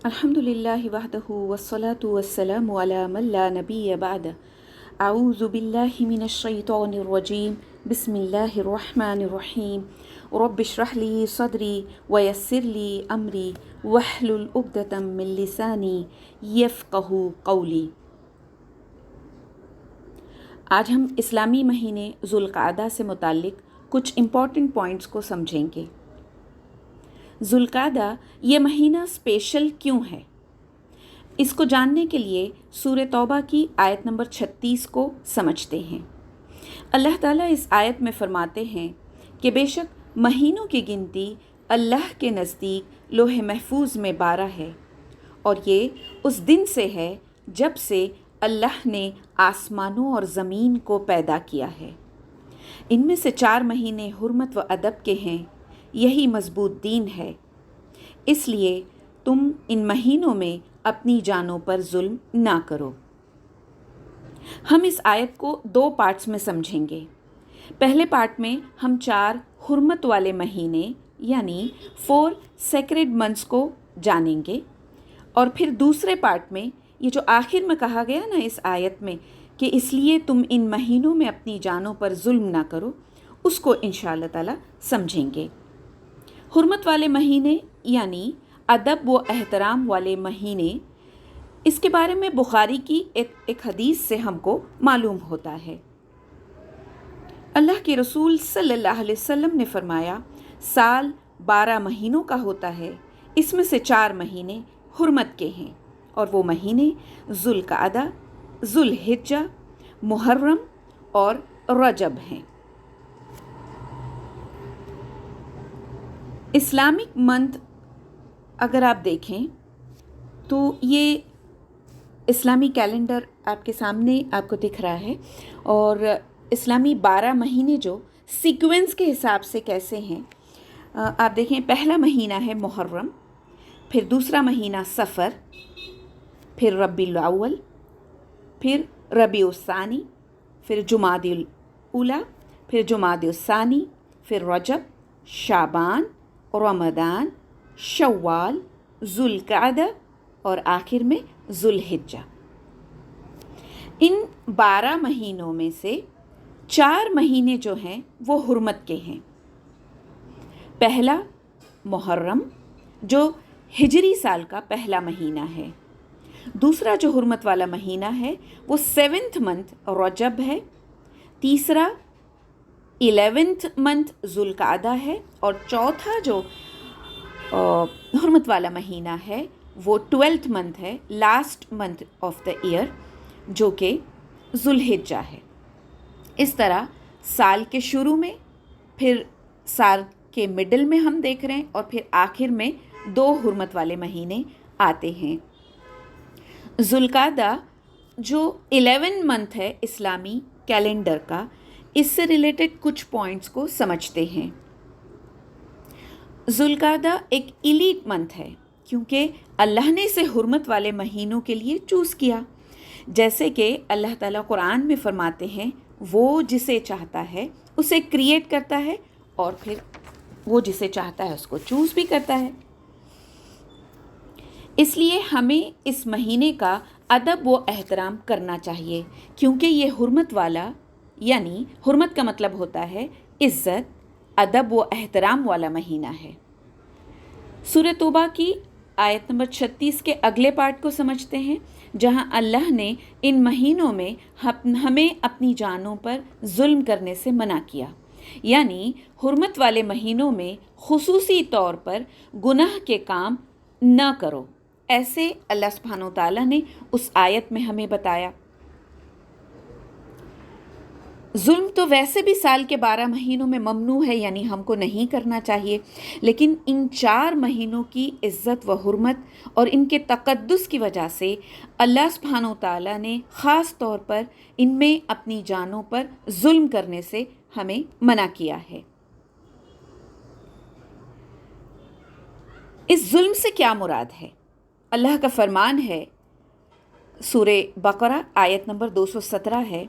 الحمدللہ وحدہ والصلاة والسلام علی من لا نبی بعد اعوذ باللہ من الشیطان الرجیم بسم اللہ الرحمن الرحیم رب اشرح لی صدری ویسر لی امری واحلل عقدۃ من لسانی یفقہوا قولی۔ آج ہم اسلامی مہینے ذوالقعدہ سے متعلق کچھ امپورٹنٹ پوائنٹس کو سمجھیں گے۔ ذوالقعدہ یہ مہینہ اسپیشل کیوں ہے؟ اس کو جاننے کے لیے سورہ توبہ کی آیت نمبر 36 کو سمجھتے ہیں۔ اللہ تعالیٰ اس آیت میں فرماتے ہیں کہ بے شک مہینوں کی گنتی اللہ کے نزدیک لوح محفوظ میں 12 ہے، اور یہ اس دن سے ہے جب سے اللہ نے آسمانوں اور زمین کو پیدا کیا ہے۔ ان میں سے 4 مہینے حرمت و ادب کے ہیں، یہی مضبوط دین ہے، اس لیے تم ان مہینوں میں اپنی جانوں پر ظلم نہ کرو۔ ہم اس آیت کو 2 پارٹس میں سمجھیں گے۔ پہلے پارٹ میں ہم 4 حرمت والے مہینے یعنی 4 سیکریڈ منتھس کو جانیں گے، اور پھر دوسرے پارٹ میں یہ جو آخر میں کہا گیا نا اس آیت میں کہ اس لیے تم ان مہینوں میں اپنی جانوں پر ظلم نہ کرو، اس کو انشاءاللہ تعالیٰ سمجھیں گے۔ حرمت والے مہینے یعنی ادب و احترام والے مہینے، اس کے بارے میں بخاری کی ایک حدیث سے ہم کو معلوم ہوتا ہے۔ اللہ کے رسول صلی اللہ علیہ وسلم نے فرمایا، سال 12 مہینوں کا ہوتا ہے، اس میں سے 4 مہینے حرمت کے ہیں، اور وہ مہینے ذوالقعدہ، ذوالحجہ، محرم اور رجب ہیں۔ اسلامک منتھ اگر آپ دیکھیں تو یہ اسلامی کیلنڈر آپ کے سامنے آپ کو دکھ رہا ہے، اور اسلامی 12 مہینے جو سیکوینس کے حساب سے کیسے ہیں آپ دیکھیں۔ پہلا مہینہ ہے محرم، پھر دوسرا مہینہ صفر، پھر ربیع الاول، پھر ربیع الثانی، پھر جمادی الاولیٰ، پھر جمادی الثانی، پھر رجب، شعبان، رمضان، شوال، ذوالقعدہ اور آخر میں ذوالحجہ۔ ان 12 مہینوں میں سے 4 مہینے جو ہیں وہ حرمت کے ہیں۔ پہلا محرم جو ہجری سال کا پہلا مہینہ ہے، دوسرا جو حرمت والا مہینہ ہے وہ 7th منتھ رجب ہے، تیسرا 11th منتھ ذوالقعدہ ہے، اور چوتھا جو حرمت والا مہینہ ہے وہ 12th منتھ ہے، last month of the year, جو کہ ذوالحجہ ہے۔ اس طرح سال کے شروع میں، پھر سال کے مڈل میں ہم دیکھ رہے ہیں، اور پھر آخر میں 2 حرمت والے مہینے آتے ہیں۔ ذوالقعدہ جو 11 منتھ ہے اسلامی کیلنڈر کا، اس سے ریلیٹڈ کچھ پوائنٹس کو سمجھتے ہیں۔ ذوالقعدہ ایک ایلیٹ منتھ ہے کیونکہ اللہ نے اسے حرمت والے مہینوں کے لیے چوز کیا، جیسے کہ اللہ تعالیٰ قرآن میں فرماتے ہیں وہ جسے چاہتا ہے اسے کریٹ کرتا ہے، اور پھر وہ جسے چاہتا ہے اس کو چوز بھی کرتا ہے۔ اس لیے ہمیں اس مہینے کا ادب و احترام کرنا چاہیے، کیونکہ یہ حرمت والا یعنی حرمت کا مطلب ہوتا ہے عزت، ادب و احترام والا مہینہ ہے۔ سورہ توبہ کی آیت نمبر 36 کے اگلے پارٹ کو سمجھتے ہیں، جہاں اللہ نے ان مہینوں میں ہمیں اپنی جانوں پر ظلم کرنے سے منع کیا، یعنی حرمت والے مہینوں میں خصوصی طور پر گناہ کے کام نہ کرو، ایسے اللہ سبحانہ و تعالیٰ نے اس آیت میں ہمیں بتایا۔ ظلم تو ویسے بھی سال کے 12 مہینوں میں ممنوع ہے، یعنی ہم کو نہیں کرنا چاہیے، لیکن ان 4 مہینوں کی عزت و حرمت اور ان کے تقدس کی وجہ سے اللہ سبحانہ و تعالیٰ نے خاص طور پر ان میں اپنی جانوں پر ظلم کرنے سے ہمیں منع کیا ہے۔ اس ظلم سے کیا مراد ہے؟ اللہ کا فرمان ہے، سورہ بقرہ آیت نمبر 217 ہے،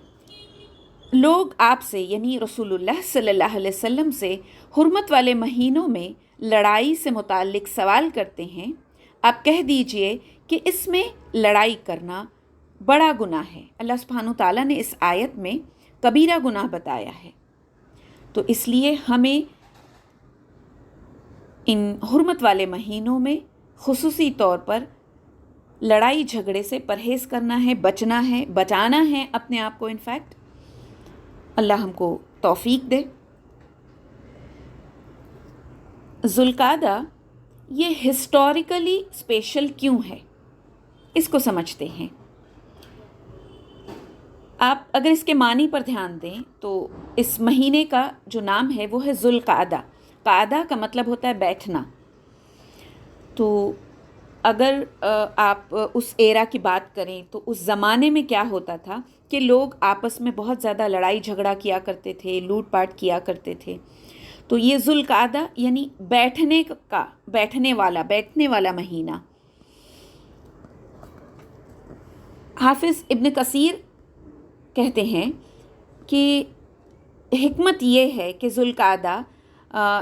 لوگ آپ سے یعنی رسول اللہ صلی اللہ علیہ وسلم سے حرمت والے مہینوں میں لڑائی سے متعلق سوال کرتے ہیں، آپ کہہ دیجئے کہ اس میں لڑائی کرنا بڑا گناہ ہے۔ اللہ سبحانہ تعالیٰ نے اس آیت میں کبیرہ گناہ بتایا ہے، تو اس لیے ہمیں ان حرمت والے مہینوں میں خصوصی طور پر لڑائی جھگڑے سے پرہیز کرنا ہے، بچنا ہے، بچانا ہے اپنے آپ کو۔ انفیکٹ اللہ ہم کو توفیق دے۔ ذوالقعدہ یہ ہسٹوریکلی اسپیشل کیوں ہے، اس کو سمجھتے ہیں۔ آپ اگر اس کے معنی پر دھیان دیں تو اس مہینے کا جو نام ہے وہ ہے ذوالقعدہ۔ قعدہ کا مطلب ہوتا ہے بیٹھنا۔ تو اگر آپ اس ایرا کی بات کریں تو اس زمانے میں کیا ہوتا تھا کہ لوگ آپس میں بہت زیادہ لڑائی جھگڑا کیا کرتے تھے، لوٹ پاٹ کیا کرتے تھے۔ تو یہ ذوالقعدہ یعنی بیٹھنے والا مہینہ۔ حافظ ابن کثیر کہتے ہیں کہ حکمت یہ ہے کہ ذوالقعدہ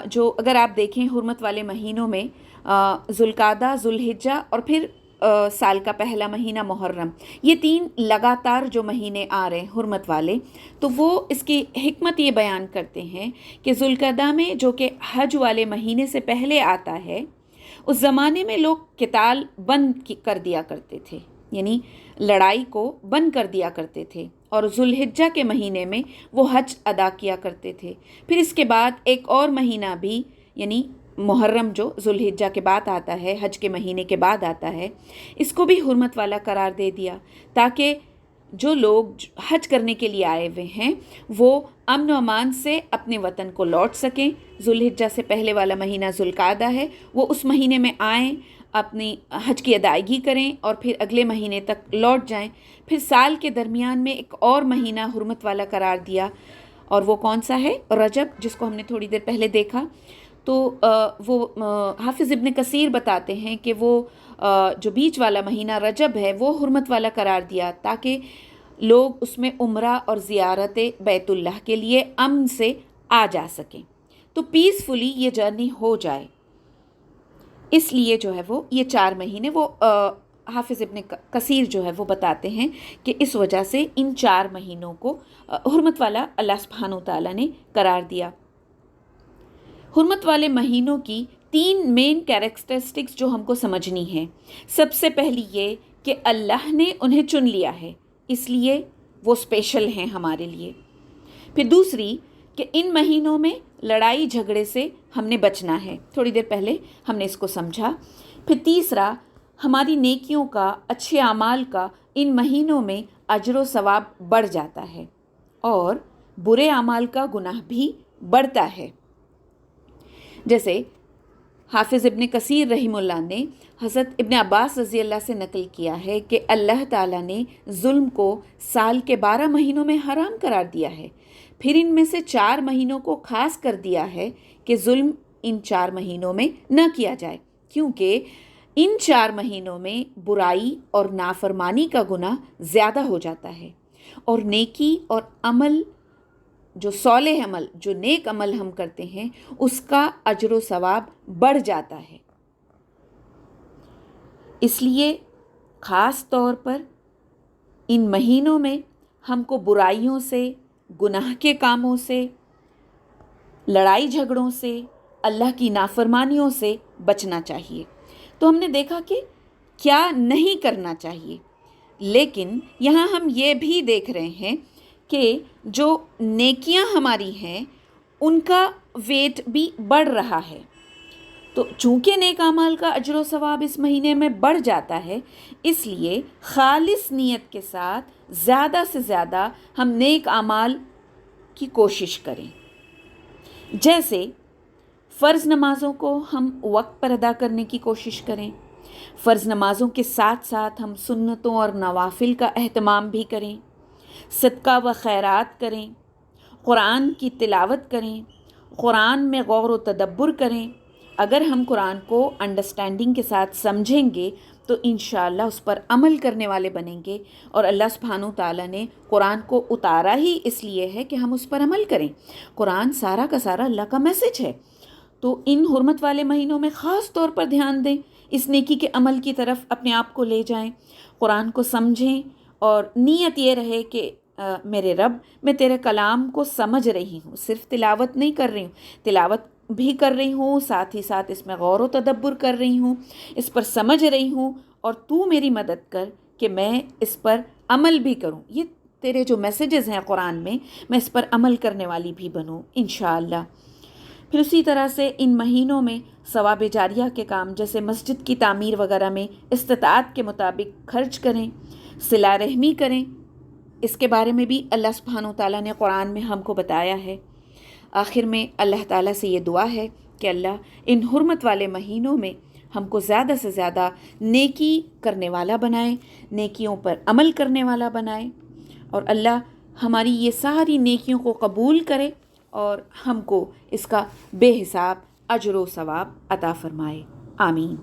جو اگر آپ دیکھیں حرمت والے مہینوں میں ذوالقعدہ، ذوالحجہ اور پھر سال کا پہلا مہینہ محرم، یہ 3 لگاتار جو مہینے آ رہے ہیں حرمت والے، تو وہ اس کی حکمت یہ بیان کرتے ہیں کہ ذوالقعدہ میں جو کہ حج والے مہینے سے پہلے آتا ہے، اس زمانے میں لوگ قتال بند کر دیا کرتے تھے، یعنی لڑائی کو بند کر دیا کرتے تھے، اور ذوالحجہ کے مہینے میں وہ حج ادا کیا کرتے تھے۔ پھر اس کے بعد ایک اور مہینہ بھی، یعنی محرم جو ذوالحجہ کے بعد آتا ہے، حج کے مہینے کے بعد آتا ہے، اس کو بھی حرمت والا قرار دے دیا تاکہ جو لوگ حج کرنے کے لیے آئے ہوئے ہیں وہ امن و امان سے اپنے وطن کو لوٹ سکیں۔ ذوالحجہ سے پہلے والا مہینہ ذوالقعدہ ہے، وہ اس مہینے میں آئیں، اپنی حج کی ادائیگی کریں اور پھر اگلے مہینے تک لوٹ جائیں۔ پھر سال کے درمیان میں ایک اور مہینہ حرمت والا قرار دیا، اور وہ کون سا ہے؟ رجب، جس کو ہم نے تھوڑی دیر پہلے دیکھا۔ تو وہ حافظ ابن کثیر بتاتے ہیں کہ وہ جو بیچ والا مہینہ رجب ہے وہ حرمت والا قرار دیا تاکہ لوگ اس میں عمرہ اور زیارت بیت اللہ کے لیے امن سے آ جا سکیں، تو پیسفلی یہ جرنی ہو جائے۔ اس لیے جو ہے وہ یہ 4 مہینے وہ حافظ ابن کثیر جو ہے وہ بتاتے ہیں کہ اس وجہ سے ان 4 مہینوں کو حرمت والا اللہ سبحانہ تعالیٰ نے قرار دیا۔ حرمت والے مہینوں کی 3 مین کیریکٹرسٹکس جو ہم کو سمجھنی ہے۔ سب سے پہلی یہ کہ اللہ نے انہیں چن لیا ہے، اس لیے وہ اسپیشل ہیں ہمارے لیے۔ پھر دوسری کہ ان مہینوں میں لڑائی جھگڑے سے ہم نے بچنا ہے، تھوڑی دیر پہلے ہم نے اس کو سمجھا۔ پھر تیسرا، ہماری نیکیوں کا، اچھے اعمال کا ان مہینوں میں اجر و ثواب بڑھ جاتا ہے، اور برے اعمال کا گناہ بھی بڑھتا ہے۔ جیسے حافظ ابن کثیر رحمہ اللہ نے حضرت ابن عباس رضی اللہ سے نقل کیا ہے کہ اللہ تعالیٰ نے ظلم کو سال کے 12 مہینوں میں حرام قرار دیا ہے، پھر ان میں سے 4 مہینوں کو خاص کر دیا ہے کہ ظلم ان 4 مہینوں میں نہ کیا جائے، کیونکہ ان 4 مہینوں میں برائی اور نافرمانی کا گناہ زیادہ ہو جاتا ہے، اور نیکی اور عمل، جو صالح عمل، جو نیک عمل ہم کرتے ہیں، اس کا اجر و ثواب بڑھ جاتا ہے۔ اس لیے خاص طور پر ان مہینوں میں ہم کو برائیوں سے، گناہ کے کاموں سے، لڑائی جھگڑوں سے، اللہ کی نافرمانیوں سے بچنا چاہیے۔ تو ہم نے دیکھا کہ کیا نہیں کرنا چاہیے، لیکن یہاں ہم یہ بھی دیکھ رہے ہیں کہ جو نیکیاں ہماری ہیں ان کا ویٹ بھی بڑھ رہا ہے۔ تو چونکہ نیک اعمال کا اجر و ثواب اس مہینے میں بڑھ جاتا ہے، اس لیے خالص نیت کے ساتھ زیادہ سے زیادہ ہم نیک اعمال کی کوشش کریں۔ جیسے فرض نمازوں کو ہم وقت پر ادا کرنے کی کوشش کریں، فرض نمازوں کے ساتھ ساتھ ہم سنتوں اور نوافل کا اہتمام بھی کریں، صدقہ و خیرات کریں، قرآن کی تلاوت کریں، قرآن میں غور و تدبر کریں۔ اگر ہم قرآن کو انڈرسٹینڈنگ کے ساتھ سمجھیں گے تو انشاءاللہ اس پر عمل کرنے والے بنیں گے، اور اللہ سبحانہ تعالیٰ نے قرآن کو اتارا ہی اس لیے ہے کہ ہم اس پر عمل کریں۔ قرآن سارا کا سارا اللہ کا میسج ہے۔ تو ان حرمت والے مہینوں میں خاص طور پر دھیان دیں اس نیکی کے عمل کی طرف اپنے آپ کو لے جائیں، قرآن کو سمجھیں اور نیت یہ رہے کہ میرے رب میں تیرے کلام کو سمجھ رہی ہوں، صرف تلاوت نہیں کر رہی ہوں، تلاوت بھی کر رہی ہوں، ساتھ ہی ساتھ اس میں غور و تدبر کر رہی ہوں، اس پر سمجھ رہی ہوں، اور تو میری مدد کر کہ میں اس پر عمل بھی کروں، یہ تیرے جو میسیجز ہیں قرآن میں اس پر عمل کرنے والی بھی بنوں انشاءاللہ۔ پھر اسی طرح سے ان مہینوں میں ثواب جاریہ کے کام جیسے مسجد کی تعمیر وغیرہ میں استطاعت کے مطابق خرچ کریں، صلہ رحمی کریں، اس کے بارے میں بھی اللہ سبحانہ وتعالیٰ نے قرآن میں ہم کو بتایا ہے۔ آخر میں اللہ تعالیٰ سے یہ دعا ہے کہ اللہ ان حرمت والے مہینوں میں ہم کو زیادہ سے زیادہ نیکی کرنے والا بنائے، نیکیوں پر عمل کرنے والا بنائے، اور اللہ ہماری یہ ساری نیکیوں کو قبول کرے اور ہم کو اس کا بے حساب اجر و ثواب عطا فرمائے۔ آمین۔